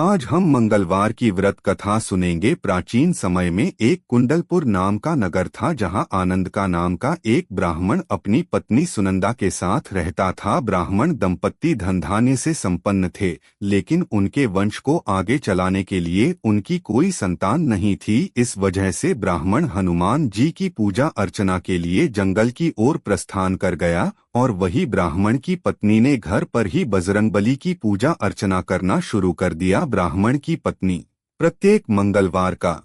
आज हम मंगलवार की व्रत कथा सुनेंगे। प्राचीन समय में एक कुंडलपुर नाम का नगर था, जहां आनंद का नाम का एक ब्राह्मण अपनी पत्नी सुनंदा के साथ रहता था। ब्राह्मण दंपत्ति धन धान्य से संपन्न थे, लेकिन उनके वंश को आगे चलाने के लिए उनकी कोई संतान नहीं थी। इस वजह से ब्राह्मण हनुमान जी की पूजा अर्चना के लिए जंगल की ओर प्रस्थान कर गया और वही ब्राह्मण की पत्नी ने घर पर ही बजरंगबली की पूजा अर्चना करना शुरू कर दिया। ब्राह्मण की पत्नी प्रत्येक मंगलवार का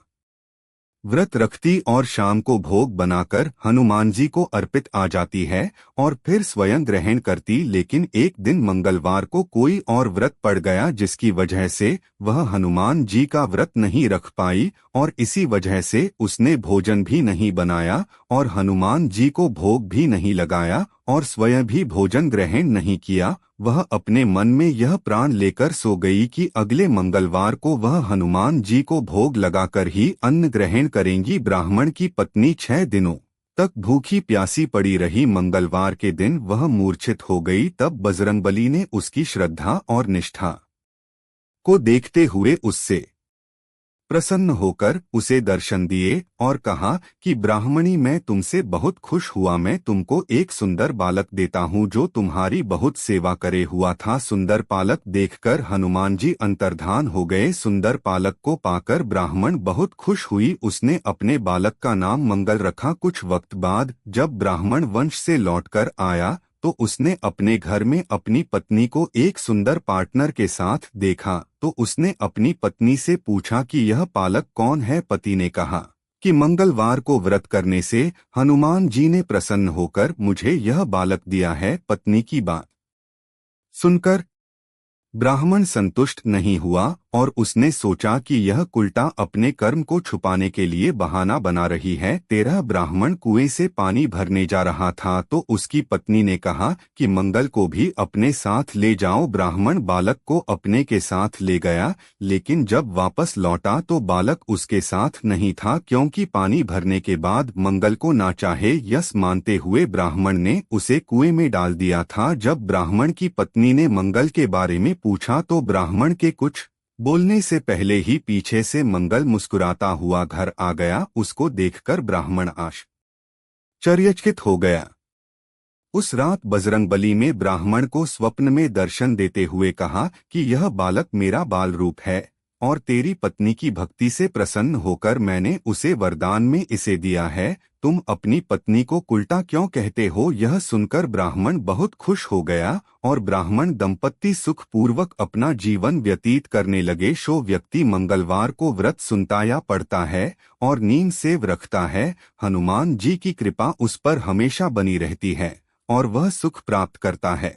व्रत रखती और शाम को भोग बनाकर हनुमान जी को अर्पित आ जाती है और फिर स्वयं ग्रहण करती। लेकिन एक दिन मंगलवार को कोई और व्रत पड़ गया, जिसकी वजह से वह हनुमान जी का व्रत नहीं रख पाई और इसी वजह से उसने भोजन भी नहीं बनाया और हनुमान जी को भोग भी नहीं लगाया और स्वयं भी भोजन ग्रहण नहीं किया। वह अपने मन में यह प्राण लेकर सो गई कि अगले मंगलवार को वह हनुमान जी को भोग लगाकर ही अन्न ग्रहण करेंगी। ब्राह्मण की पत्नी 6 दिनों तक भूखी प्यासी पड़ी रही। मंगलवार के दिन वह मूर्छित हो गई। तब बजरंगबली ने उसकी श्रद्धा और निष्ठा को देखते हुए उससे प्रसन्न होकर उसे दर्शन दिए और कहा कि ब्राह्मणी, मैं तुमसे बहुत खुश हुआ। मैं तुमको एक सुंदर बालक देता हूँ जो तुम्हारी बहुत सेवा करे हुआ था। सुंदर बालक देखकर हनुमान जी अंतर्धान हो गए। सुंदर बालक को पाकर ब्राह्मण बहुत खुश हुई। उसने अपने बालक का नाम मंगल रखा। कुछ वक्त बाद जब ब्राह्मण वंश से लौटकर आया तो उसने अपने घर में अपनी पत्नी को एक सुंदर पार्टनर के साथ देखा। तो उसने अपनी पत्नी से पूछा कि यह बालक कौन है। पति ने कहा कि मंगलवार को व्रत करने से हनुमान जी ने प्रसन्न होकर मुझे यह बालक दिया है। पत्नी की बात सुनकर ब्राह्मण संतुष्ट नहीं हुआ और उसने सोचा कि यह उल्टा अपने कर्म को छुपाने के लिए बहाना बना रही है। 13 ब्राह्मण कुएं से पानी भरने जा रहा था तो उसकी पत्नी ने कहा कि मंगल को भी अपने साथ ले जाओ। ब्राह्मण बालक को अपने के साथ ले गया, लेकिन जब वापस लौटा तो बालक उसके साथ नहीं था, क्योंकि पानी भरने के बाद मंगल को ना चाहे यस मानते हुए ब्राह्मण ने उसे कुएं में डाल दिया था। जब ब्राह्मण की पत्नी ने मंगल के बारे में पूछा तो ब्राह्मण के कुछ बोलने से पहले ही पीछे से मंगल मुस्कुराता हुआ घर आ गया। उसको देखकर ब्राह्मण आश्चर्यचकित हो गया। उस रात बजरंगबली ने ब्राह्मण को स्वप्न में दर्शन देते हुए कहा कि यह बालक मेरा बाल रूप है और तेरी पत्नी की भक्ति से प्रसन्न होकर मैंने उसे वरदान में इसे दिया है। तुम अपनी पत्नी को उल्टा क्यों कहते हो। यह सुनकर ब्राह्मण बहुत खुश हो गया और ब्राह्मण दंपत्ति सुखपूर्वक अपना जीवन व्यतीत करने लगे। जो व्यक्ति मंगलवार को व्रत सुनता या पढ़ता है और नींद से रखता है, हनुमान जी की कृपा उस पर हमेशा बनी रहती है और वह सुख प्राप्त करता है।